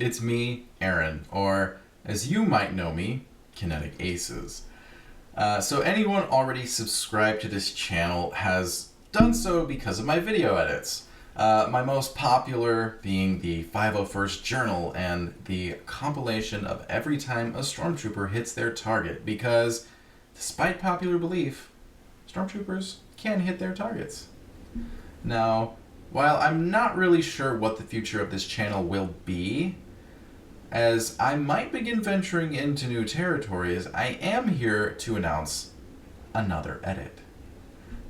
It's me, Aaron, or as you might know me, Kinetic Aces. So anyone already subscribed to this channel has done so because of my video edits. My most popular being the 501st Journal and the compilation of every time a stormtrooper hits their target, because despite popular belief, stormtroopers can hit their targets. Now, while I'm not really sure what the future of this channel will be, as I might begin venturing into new territories, I am here to announce another edit.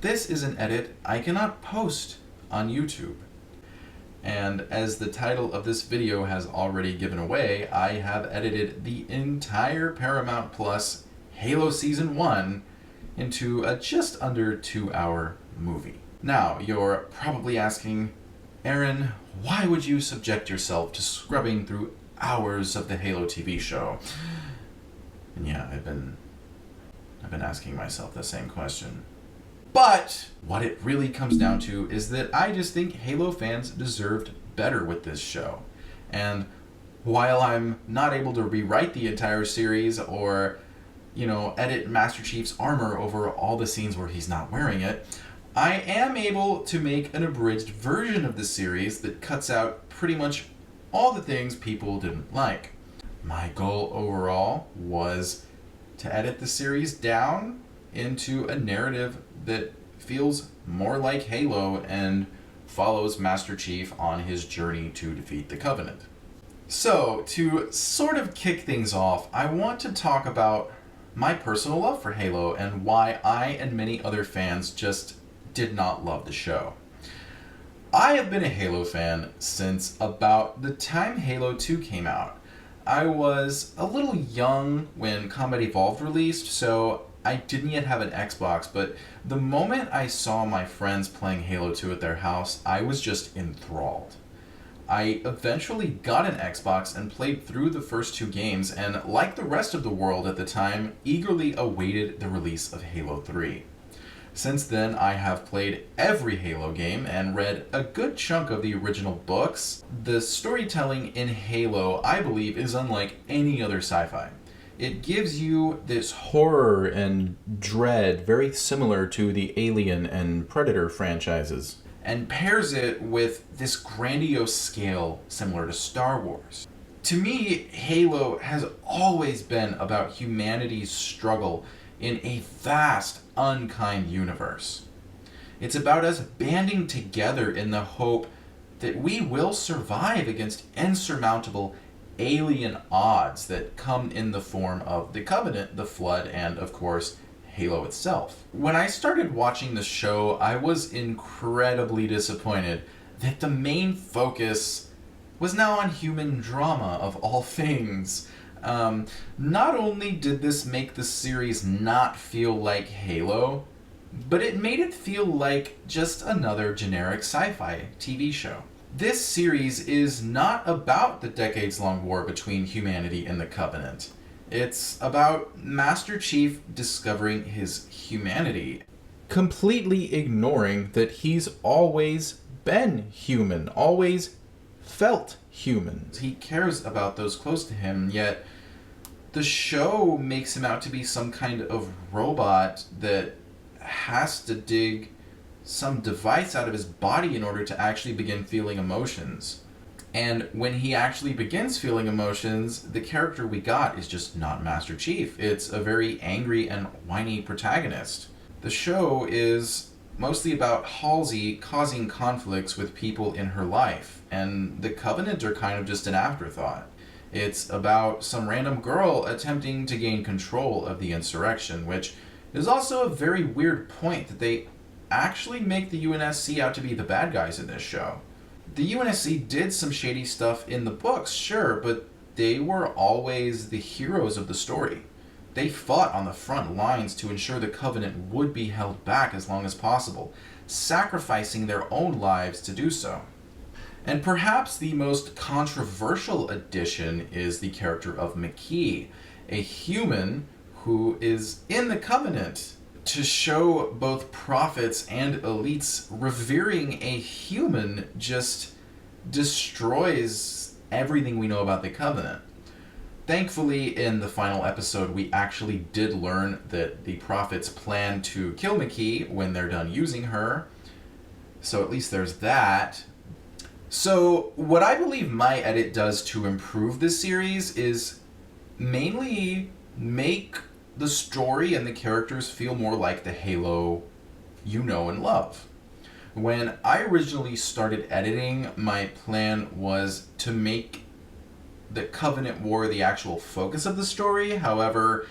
This is an edit I cannot post on YouTube. And as the title of this video has already given away, I have edited the entire Paramount Plus Halo Season 1 into a just under 2-hour movie. Now, you're probably asking, Aaron, why would you subject yourself to scrubbing through hours of the Halo TV show? And yeah, I've been asking myself the same question. But what it really comes down to is that I just think Halo fans deserved better with this show. And while I'm not able to rewrite the entire series or, edit Master Chief's armor over all the scenes where he's not wearing it, I am able to make an abridged version of the series that cuts out pretty much all the things people didn't like. My goal overall was to edit the series down into a narrative that feels more like Halo and follows Master Chief on his journey to defeat the Covenant. So, to sort of kick things off, I want to talk about my personal love for Halo and why I and many other fans just did not love the show. I have been a Halo fan since about the time Halo 2 came out. I was a little young when Combat Evolved released, so I didn't yet have an Xbox, but the moment I saw my friends playing Halo 2 at their house, I was just enthralled. I eventually got an Xbox and played through the first 2 games, and like the rest of the world at the time, eagerly awaited the release of Halo 3. Since then, I have played every Halo game and read a good chunk of the original books. The storytelling in Halo, I believe, is unlike any other sci-fi. It gives you this horror and dread very similar to the Alien and Predator franchises, and pairs it with this grandiose scale similar to Star Wars. To me, Halo has always been about humanity's struggle in a vast, unkind universe. It's about us banding together in the hope that we will survive against insurmountable alien odds that come in the form of the Covenant, the Flood, and of course, Halo itself. When I started watching the show, I was incredibly disappointed that the main focus was now on human drama of all things. Not only did this make the series not feel like Halo, but it made it feel like just another generic sci-fi TV show. This series is not about the decades-long war between humanity and the Covenant. It's about Master Chief discovering his humanity, completely ignoring that he's always been human, always felt human. He cares about those close to him, yet the show makes him out to be some kind of robot that has to dig some device out of his body in order to actually begin feeling emotions. And when he actually begins feeling emotions, the character we got is just not Master Chief. It's a very angry and whiny protagonist. The show is mostly about Halsey causing conflicts with people in her life, and the Covenant are kind of just an afterthought. It's about some random girl attempting to gain control of the insurrection, which is also a very weird point that they actually make the UNSC out to be the bad guys in this show. The UNSC did some shady stuff in the books, sure, but they were always the heroes of the story. They fought on the front lines to ensure the Covenant would be held back as long as possible, sacrificing their own lives to do so. And perhaps the most controversial addition is the character of Makee, a human who is in the Covenant. To show both prophets and elites revering a human just destroys everything we know about the Covenant. Thankfully, in the final episode, we actually did learn that the Prophets plan to kill Makee when they're done using her. So at least there's that. So what I believe my edit does to improve this series is mainly make the story and the characters feel more like the Halo you know and love. When I originally started editing, my plan was to make the Covenant War the actual focus of the story. However,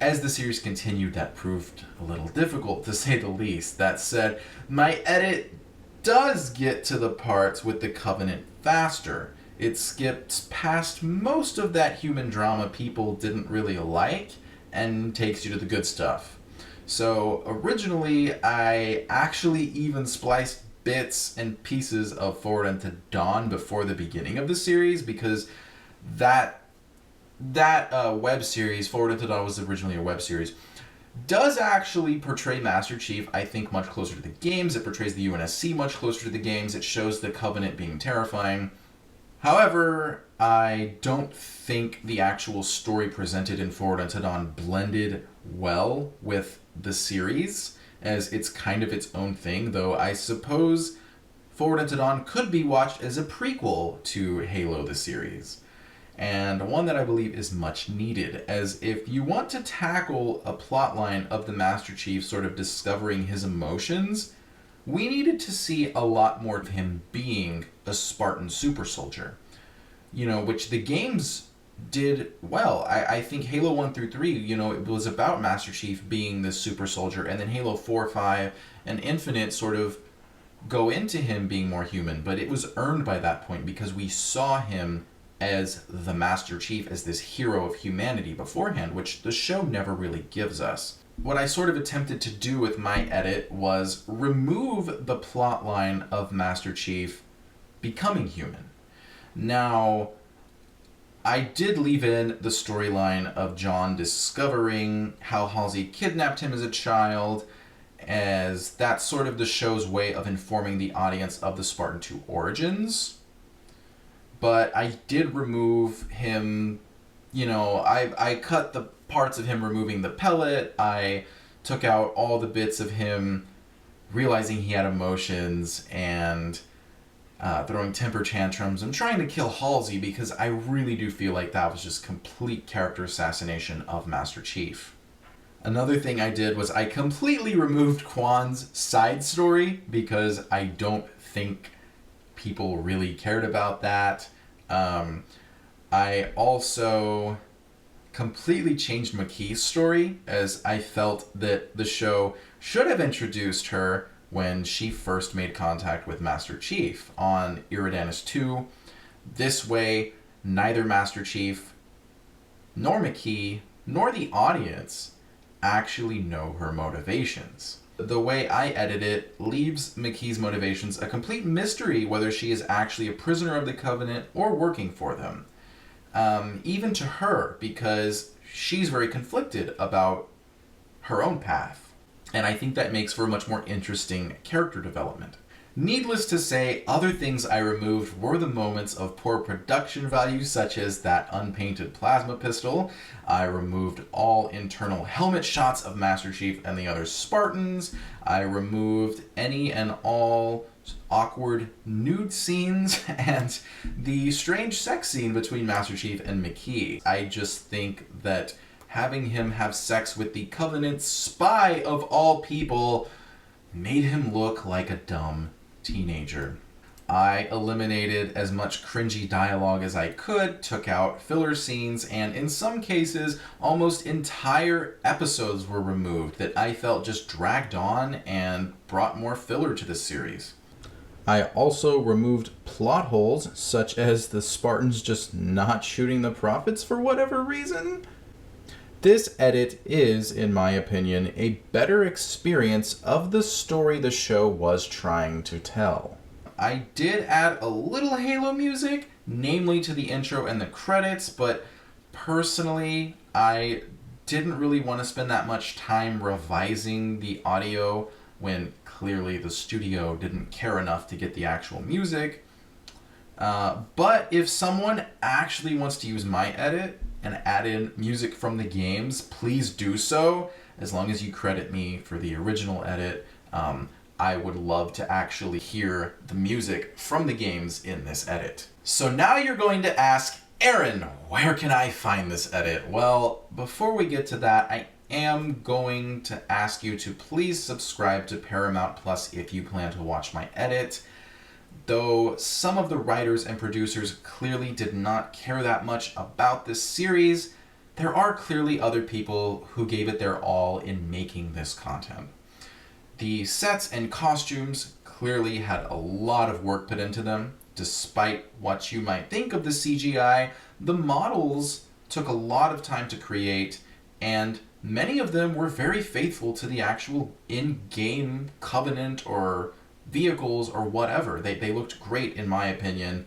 as the series continued, that proved a little difficult, to say the least. That said, my edit does get to the parts with the Covenant faster. It skips past most of that human drama people didn't really like and takes you to the good stuff. So originally, I actually even spliced bits and pieces of Forward Unto Dawn before the beginning of the series, because that web series, Forward Unto Dawn, was originally a web series, does actually portray Master Chief, I think, much closer to the games. It portrays the UNSC much closer to the games. It shows the Covenant being terrifying. However, I don't think the actual story presented in Forward Unto Dawn blended well with the series, as it's kind of its own thing, though I suppose Forward Unto Dawn could be watched as a prequel to Halo the series, and one that I believe is much needed, as if you want to tackle a plotline of the Master Chief sort of discovering his emotions, we needed to see a lot more of him being a Spartan super soldier, which the games did well. I think Halo 1 through 3, it was about Master Chief being this super soldier, and then Halo 4, 5, and Infinite sort of go into him being more human, but it was earned by that point because we saw him as the Master Chief, as this hero of humanity beforehand, which the show never really gives us. What I sort of attempted to do with my edit was remove the plot line of Master Chief becoming human. Now, I did leave in the storyline of John discovering how Halsey kidnapped him as a child, as that's sort of the show's way of informing the audience of the Spartan 2 origins. But I did remove him, I cut the parts of him removing the pellet. I took out all the bits of him realizing he had emotions and throwing temper tantrums and trying to kill Halsey, because I really do feel like that was just complete character assassination of Master Chief. Another thing I did was I completely removed Quan's side story because I don't think people really cared about that. I also completely changed Makee's story, as I felt that the show should have introduced her when she first made contact with Master Chief on Eridanus 2. This way, neither Master Chief nor Makee nor the audience actually know her motivations. The way I edit it leaves Makee's motivations a complete mystery, whether she is actually a prisoner of the Covenant or working for them. Even to her, because she's very conflicted about her own path. And I think that makes for a much more interesting character development. Needless to say, other things I removed were the moments of poor production value, such as that unpainted plasma pistol. I removed all internal helmet shots of Master Chief and the other Spartans. I removed any and all awkward nude scenes and the strange sex scene between Master Chief and Makee. I just think that having him have sex with the Covenant spy of all people made him look like a dumb teenager. I eliminated as much cringy dialogue as I could, took out filler scenes, and in some cases, almost entire episodes were removed that I felt just dragged on and brought more filler to the series. I also removed plot holes, such as the Spartans just not shooting the Prophets for whatever reason. This edit is, in my opinion, a better experience of the story the show was trying to tell. I did add a little Halo music, namely to the intro and the credits, but personally, I didn't really want to spend that much time revising the audio when clearly the studio didn't care enough to get the actual music. But if someone actually wants to use my edit and add in music from the games, please do so, as long as you credit me for the original edit. I would love to actually hear the music from the games in this edit. So now you're going to ask, Aaron, where can I find this edit? Well, before we get to that, I am going to ask you to please subscribe to Paramount Plus if you plan to watch my edit. Though some of the writers and producers clearly did not care that much about this series, there are clearly other people who gave it their all in making this content. The sets and costumes clearly had a lot of work put into them. Despite what you might think of the CGI, the models took a lot of time to create, and many of them were very faithful to the actual in-game Covenant or vehicles or whatever. They looked great in my opinion.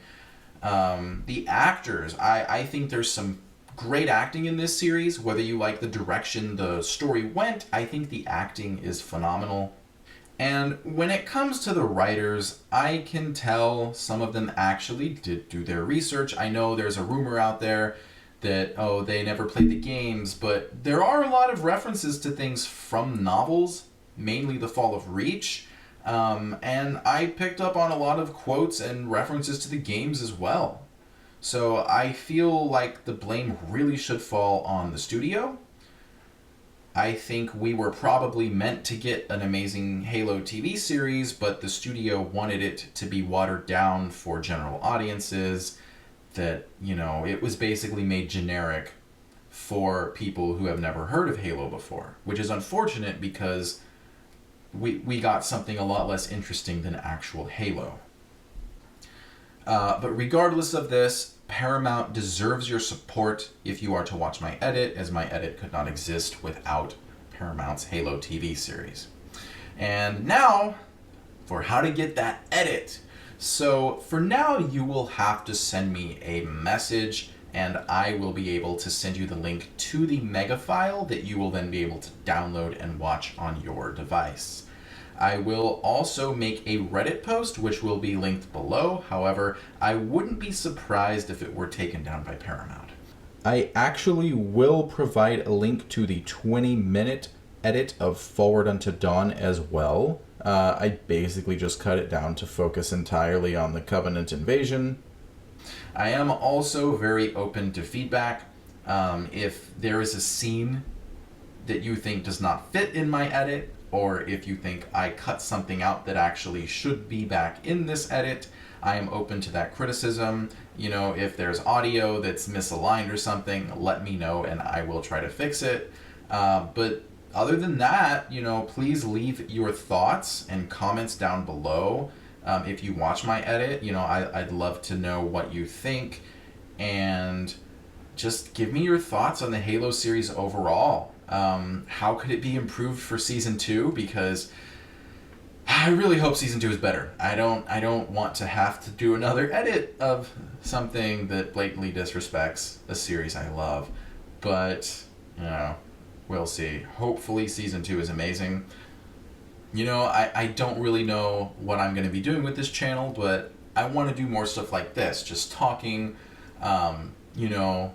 The actors, I think there's some great acting in this series. Whether you like the direction the story went, I think the acting is phenomenal. And when it comes to the writers, I can tell some of them actually did do their research. I know there's a rumor out there that, oh, they never played the games, but there are a lot of references to things from novels, mainly The Fall of Reach, and I picked up on a lot of quotes and references to the games as well. So I feel like the blame really should fall on the studio. I think we were probably meant to get an amazing Halo TV series, but the studio wanted it to be watered down for general audiences, that, you know, it was basically made generic for people who have never heard of Halo before, which is unfortunate because we got something a lot less interesting than actual Halo. But regardless of this, Paramount deserves your support if you are to watch my edit, as my edit could not exist without Paramount's Halo TV series. And now, for how to get that edit. So for now, you will have to send me a message, and I will be able to send you the link to the mega file that you will then be able to download and watch on your device. I will also make a Reddit post, which will be linked below. However, I wouldn't be surprised if it were taken down by Paramount. I actually will provide a link to the 20-minute edit of Forward Unto Dawn as well. I basically just cut it down to focus entirely on the Covenant invasion. I am also very open to feedback. If there is a scene that you think does not fit in my edit, or if you think I cut something out that actually should be back in this edit, I am open to that criticism. You know, if there's audio that's misaligned or something, let me know and I will try to fix it. But other than that, you know, please leave your thoughts and comments down below. If you watch my edit, you know, I'd love to know what you think, and just give me your thoughts on the Halo series overall. How could it be improved for Season 2? Because I really hope Season 2 is better. I don't want to have to do another edit of something that blatantly disrespects a series I love. But, you know, we'll see. Hopefully Season 2 is amazing. You know, I don't really know what I'm going to be doing with this channel, but I want to do more stuff like this. Just talking, you know,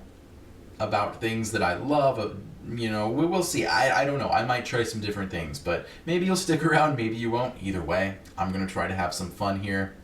about things that I love. You know, we'll see. I don't know. I might try some different things, but maybe you'll stick around, maybe you won't. Either way, I'm going to try to have some fun here.